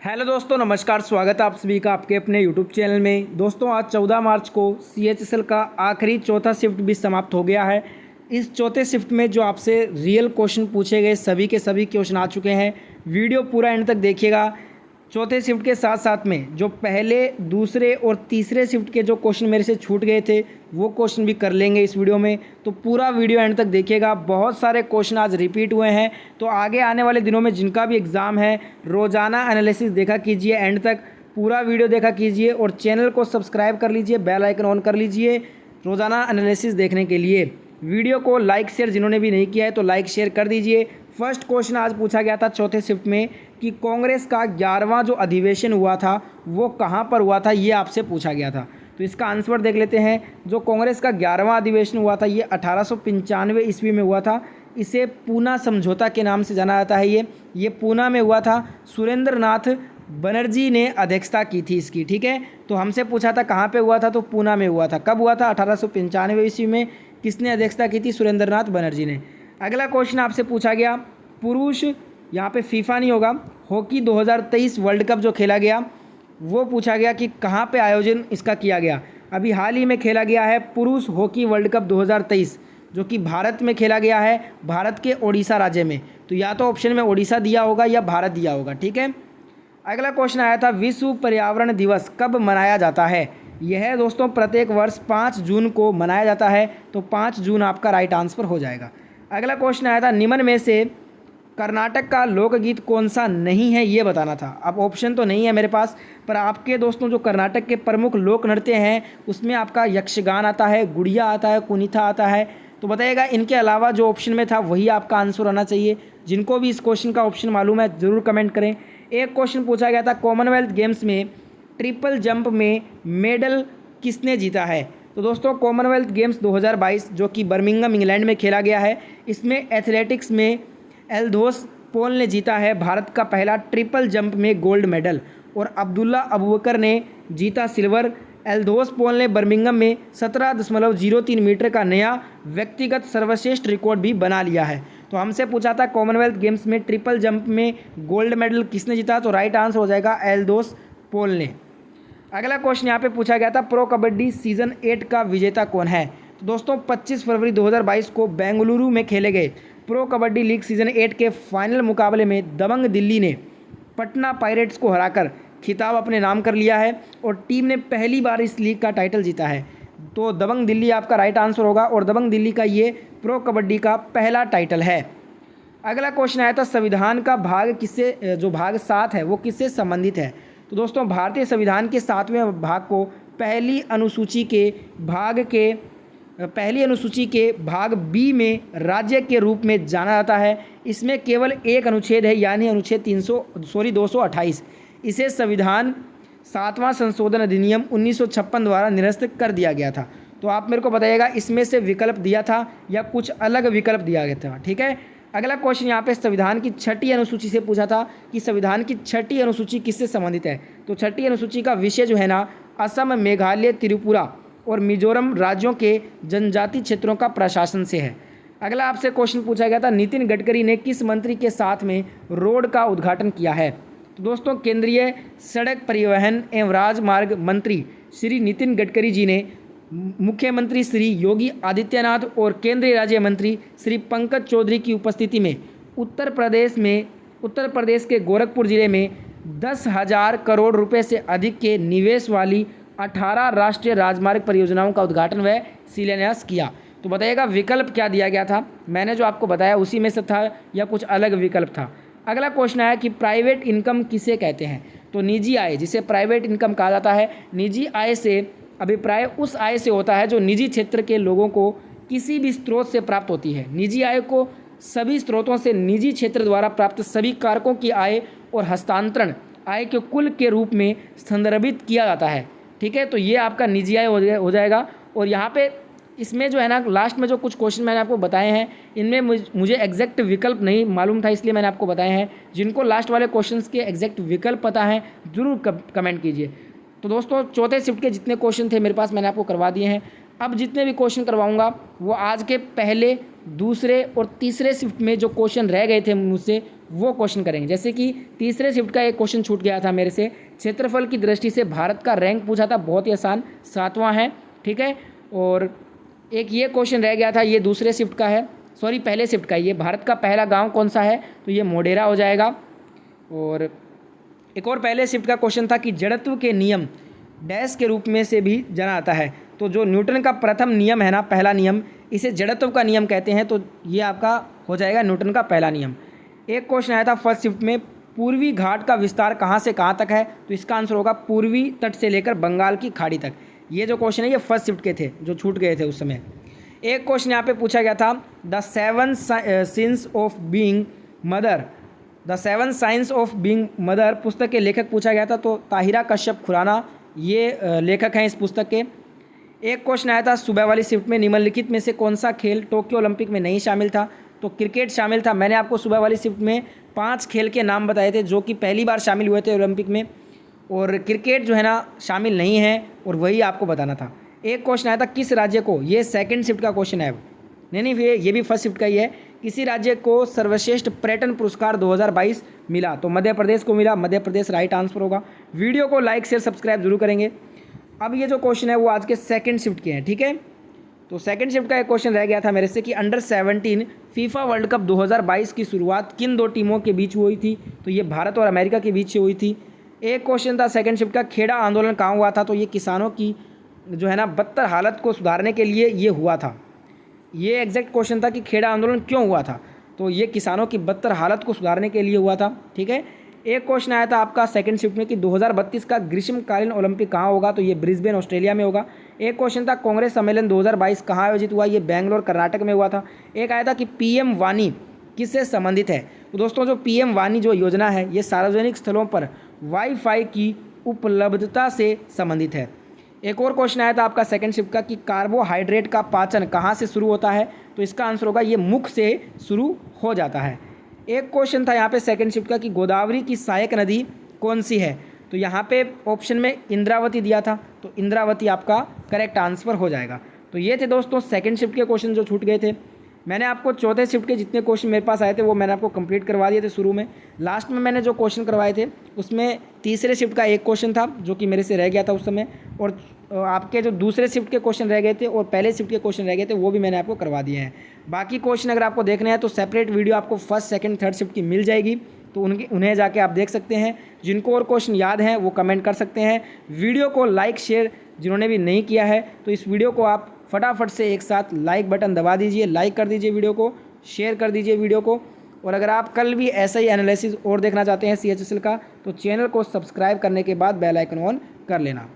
Hello दोस्तों, नमस्कार। स्वागत है आप सभी का आपके अपने यूट्यूब चैनल में। दोस्तों, आज 14 मार्च को CHSL का आखिरी चौथा शिफ्ट भी समाप्त हो गया है। इस चौथे शिफ्ट में जो आपसे रियल क्वेश्चन पूछे गए, सभी के सभी क्वेश्चन आ चुके हैं। वीडियो पूरा एंड तक देखिएगा। चौथे शिफ्ट के साथ साथ में जो पहले, दूसरे और तीसरे शिफ्ट के जो क्वेश्चन मेरे से छूट गए थे, वो क्वेश्चन भी कर लेंगे इस वीडियो में। तो पूरा वीडियो एंड तक देखिएगा। बहुत सारे क्वेश्चन आज रिपीट हुए हैं, तो आगे आने वाले दिनों में जिनका भी एग्ज़ाम है, रोज़ाना एनालिसिस देखा कीजिए, एंड तक पूरा वीडियो देखा कीजिए और चैनल को सब्सक्राइब कर लीजिए, बेल आइकन ऑन कर लीजिए रोज़ाना एनालिसिस देखने के लिए। वीडियो को लाइक शेयर जिन्होंने भी नहीं किया है तो लाइक शेयर कर दीजिए। फर्स्ट क्वेश्चन आज पूछा गया था चौथे शिफ्ट में कि कांग्रेस का 11वां जो अधिवेशन हुआ था वो कहाँ पर हुआ था, ये आपसे पूछा गया था। तो इसका आंसर देख लेते हैं। जो कांग्रेस का 11वां अधिवेशन हुआ था ये 1895 ईस्वी में हुआ था। इसे पूना समझौता के नाम से जाना जाता है। ये पूना में हुआ था। सुरेंद्र नाथ बनर्जी ने अध्यक्षता की थी इसकी। ठीक है, तो हमसे पूछा था कहाँ पे हुआ था, तो पूना में हुआ था। कब हुआ था? 1895 ईस्वी में। किसने अध्यक्षता की थी? सुरेंद्र नाथ बनर्जी ने। अगला क्वेश्चन आपसे पूछा गया पुरुष, यहाँ पे फीफा नहीं होगा, हॉकी 2023 वर्ल्ड कप जो खेला गया वो पूछा गया कि कहाँ पे आयोजन इसका किया गया। अभी हाल ही में खेला गया है पुरुष हॉकी वर्ल्ड कप 2023, जो कि भारत में खेला गया है, भारत के ओडिशा राज्य में। तो या तो ऑप्शन में ओडिशा दिया होगा या भारत दिया होगा। ठीक है, अगला क्वेश्चन आया था विश्व पर्यावरण दिवस कब मनाया जाता है। यह है दोस्तों प्रत्येक वर्ष 5 जून को मनाया जाता है। तो 5 जून आपका राइट आंसर हो जाएगा। अगला क्वेश्चन आया था निम्न में से कर्नाटक का लोकगीत कौन सा नहीं है, ये बताना था। अब ऑप्शन तो नहीं है मेरे पास, पर आपके दोस्तों जो कर्नाटक के प्रमुख लोक नृत्य हैं उसमें आपका यक्षगान आता है, गुड़िया आता है, कुनीथा आता है। तो बताइएगा इनके अलावा जो ऑप्शन में था वही आपका आंसर आना चाहिए। जिनको भी इस क्वेश्चन का ऑप्शन मालूम है ज़रूर कमेंट करें। एक क्वेश्चन पूछा गया था कॉमनवेल्थ गेम्स में ट्रिपल जंप में मेडल किसने जीता है। तो दोस्तों कॉमनवेल्थ गेम्स 2022 जो कि बर्मिंघम इंग्लैंड में खेला गया है, इसमें एथलेटिक्स में एल्दोस पोल ने जीता है भारत का पहला ट्रिपल जंप में गोल्ड मेडल, और अब्दुल्ला अबूबकर ने जीता सिल्वर। एल्दोस पोल ने बर्मिंघम में 17.03 मीटर का नया व्यक्तिगत सर्वश्रेष्ठ रिकॉर्ड भी बना लिया है। तो हमसे पूछा था कॉमनवेल्थ गेम्स में ट्रिपल जंप में गोल्ड मेडल किसने जीता, तो राइट आंसर हो जाएगा एल्दोस पोल ने। अगला क्वेश्चन यहाँ पे पूछा गया था प्रो कबड्डी सीजन 8 का विजेता कौन है। तो दोस्तों 25 फरवरी 2022 को बेंगलुरु में खेले गए प्रो कबड्डी लीग सीजन 8 के फाइनल मुकाबले में दबंग दिल्ली ने पटना पायरेट्स को हराकर खिताब अपने नाम कर लिया है और टीम ने पहली बार इस लीग का टाइटल जीता है। तो दबंग दिल्ली आपका राइट आंसर होगा और दबंग दिल्ली का ये प्रो कबड्डी का पहला टाइटल है। अगला क्वेश्चन आया था संविधान का भाग किससे, जो भाग 7 है वो किससे संबंधित है। तो दोस्तों भारतीय संविधान के 7वें भाग को पहली अनुसूची के भाग बी में राज्य के रूप में जाना जाता है। इसमें केवल एक अनुच्छेद है, यानी अनुच्छेद 228। इसे संविधान 7वां संशोधन अधिनियम 1956 द्वारा निरस्त कर दिया गया था। तो आप मेरे को बताइएगा इसमें से विकल्प दिया था या कुछ अलग विकल्प दिया गया था। ठीक है, अगला क्वेश्चन यहाँ पे संविधान की 6ठी अनुसूची से पूछा था कि संविधान की 6ठी अनुसूची किससे संबंधित है। तो 6ठी अनुसूची का विषय जो है ना, असम, मेघालय, त्रिपुरा और मिजोरम राज्यों के जनजाति क्षेत्रों का प्रशासन से है। अगला आपसे क्वेश्चन पूछा गया था नितिन गडकरी ने किस मंत्री के साथ में रोड का उद्घाटन किया है। तो दोस्तों केंद्रीय सड़क परिवहन एवं राजमार्ग मंत्री श्री नितिन गडकरी जी ने मुख्यमंत्री श्री योगी आदित्यनाथ और केंद्रीय राज्य मंत्री श्री पंकज चौधरी की उपस्थिति में उत्तर प्रदेश के गोरखपुर जिले में 10,000 करोड़ रुपए से अधिक के निवेश वाली 18 राष्ट्रीय राजमार्ग परियोजनाओं का उद्घाटन व शिलान्यास किया। तो बताइएगा विकल्प क्या दिया गया था। मैंने जो आपको बताया उसी में से था या कुछ अलग विकल्प था। अगला क्वेश्चन आया कि प्राइवेट इनकम किसे कहते हैं। तो निजी आय, जिसे प्राइवेट इनकम कहा जाता है, निजी आय से अभिप्राय उस आय से होता है जो निजी क्षेत्र के लोगों को किसी भी स्रोत से प्राप्त होती है। निजी आय को सभी स्रोतों से निजी क्षेत्र द्वारा प्राप्त सभी कारकों की आय और हस्तांतरण आय के कुल के रूप में संदर्भित किया जाता है। ठीक है, तो ये आपका निजी आय हो जाएगा। और यहाँ पे इसमें जो है ना लास्ट में जो कुछ क्वेश्चन मैंने आपको बताए हैं इनमें मुझे एग्जैक्ट विकल्प नहीं मालूम था, इसलिए मैंने आपको बताए हैं। जिनको लास्ट वाले क्वेश्चंस के एग्जैक्ट विकल्प पता है ज़रूर कमेंट कीजिए। तो दोस्तों चौथे शिफ्ट के जितने क्वेश्चन थे मेरे पास मैंने आपको करवा दिए हैं। अब जितने भी क्वेश्चन करवाऊंगा वो आज के पहले, दूसरे और तीसरे शिफ्ट में जो क्वेश्चन रह गए थे मुझसे वो क्वेश्चन करेंगे। जैसे कि तीसरे शिफ्ट का एक क्वेश्चन छूट गया था मेरे से, क्षेत्रफल की दृष्टि से भारत का रैंक पूछा था, बहुत ही आसान, 7वां है, ठीक है। और एक ये क्वेश्चन रह गया था, ये दूसरे शिफ्ट का है, सॉरी पहले शिफ्ट का, ये भारत का पहला गांव कौन सा है, तो ये मोढेरा हो जाएगा। और एक और पहले शिफ्ट का क्वेश्चन था कि जड़त्व के नियम डैश के रूप में से भी जाना जाता है, तो जो न्यूटन का प्रथम नियम है ना, पहला नियम, इसे जड़त्व का नियम कहते हैं, तो ये आपका हो जाएगा न्यूटन का पहला नियम। एक क्वेश्चन आया था फर्स्ट शिफ्ट में, पूर्वी घाट का विस्तार कहाँ से कहाँ तक है, तो इसका आंसर होगा पूर्वी तट से लेकर बंगाल की खाड़ी तक। ये जो क्वेश्चन है ये फर्स्ट शिफ्ट के थे जो छूट गए थे उस समय। एक क्वेश्चन यहाँ पे पूछा गया था, the seven science of being mother, the seven science of being mother पुस्तक के लेखक पूछा गया था, तो ताहिरा कश्यप खुराना ये लेखक हैं इस पुस्तक के। एक क्वेश्चन आया था सुबह वाली शिफ्ट में, निम्नलिखित में से कौन सा खेल टोक्यो ओलंपिक में नहीं शामिल था, तो क्रिकेट शामिल था। मैंने आपको सुबह वाली शिफ्ट में 5 खेल के नाम बताए थे जो कि पहली बार शामिल हुए थे ओलंपिक में, और क्रिकेट जो है ना शामिल नहीं है, और वही आपको बताना था। एक क्वेश्चन आया था किस राज्य को, ये सेकंड शिफ्ट का क्वेश्चन है, नहीं ये भी फर्स्ट शिफ्ट का ही है, किसी राज्य को सर्वश्रेष्ठ पर्यटन पुरस्कार 2022 मिला, तो मध्य प्रदेश को मिला, मध्य प्रदेश राइट आंसर होगा। वीडियो को लाइक शेयर सब्सक्राइब जरूर करेंगे। अब ये जो क्वेश्चन है वो आज के सेकंड शिफ्ट के हैं, ठीक है। तो सेकंड शिफ्ट का एक क्वेश्चन रह गया था मेरे से कि अंडर 17 फीफा वर्ल्ड कप 2022 की शुरुआत किन 2 टीमों के बीच हुई थी, तो ये भारत और अमेरिका के बीच हुई थी। एक क्वेश्चन था सेकंड शिफ्ट का, खेड़ा आंदोलन कहाँ हुआ था, तो ये किसानों की जो है ना बदतर हालत को सुधारने के लिए ये हुआ था। ये एग्जैक्ट क्वेश्चन था कि खेड़ा आंदोलन क्यों हुआ था, तो ये किसानों की बदतर हालत को सुधारने के लिए हुआ था, ठीक है। एक क्वेश्चन आया था आपका सेकंड शिफ्ट में कि 2032 का ग्रीष्मकालीन ओलंपिक कहाँ होगा, तो ये ब्रिस्बेन ऑस्ट्रेलिया में होगा। एक क्वेश्चन था कांग्रेस सम्मेलन 2022 कहाँ आयोजित हुआ, ये बेंगलोर कर्नाटक में हुआ था। एक आया था कि पीएम वाणी किससे संबंधित है, तो दोस्तों जो पीएम वाणी जो योजना है ये सार्वजनिक स्थलों पर वाईफाई की उपलब्धता से संबंधित है। एक और क्वेश्चन आया था आपका सेकंड शिफ्ट का कि कार्बोहाइड्रेट का पाचन कहाँ से शुरू होता है, तो इसका आंसर होगा ये मुख से शुरू हो जाता है। एक क्वेश्चन था यहाँ पे सेकंड शिफ्ट का कि गोदावरी की सहायक नदी कौन सी है, तो यहाँ पे ऑप्शन में इंद्रावती दिया था, तो इंद्रावती आपका करेक्ट आंसर हो जाएगा। तो ये थे दोस्तों सेकंड शिफ्ट के क्वेश्चन जो छूट गए थे। मैंने आपको चौथे शिफ्ट के जितने क्वेश्चन मेरे पास आए थे वो मैंने आपको कंप्लीट करवा दिए थे शुरू में। लास्ट में मैंने जो क्वेश्चन करवाए थे उसमें तीसरे शिफ्ट का एक क्वेश्चन था जो कि मेरे से रह गया था उस समय, और आपके जो दूसरे शिफ्ट के क्वेश्चन रह गए थे और पहले शिफ्ट के क्वेश्चन रह गए थे वो भी मैंने आपको करवा दिए हैं। बाकी क्वेश्चन अगर आपको देखने हैं तो सेपरेट वीडियो आपको फर्स्ट सेकंड थर्ड शिफ्ट की मिल जाएगी, तो उन्हें जाके आप देख सकते हैं। जिनको और क्वेश्चन याद हैं वो कमेंट कर सकते हैं। वीडियो को लाइक शेयर जिन्होंने भी नहीं किया है तो इस वीडियो को आप फटाफट से एक साथ लाइक बटन दबा दीजिए, लाइक कर दीजिए वीडियो को, शेयर कर दीजिए वीडियो को। और अगर आप कल भी ऐसा ही एनालिसिस और देखना चाहते हैं CHSL का तो चैनल को सब्सक्राइब करने के बाद बेल आइकन ऑन कर लेना।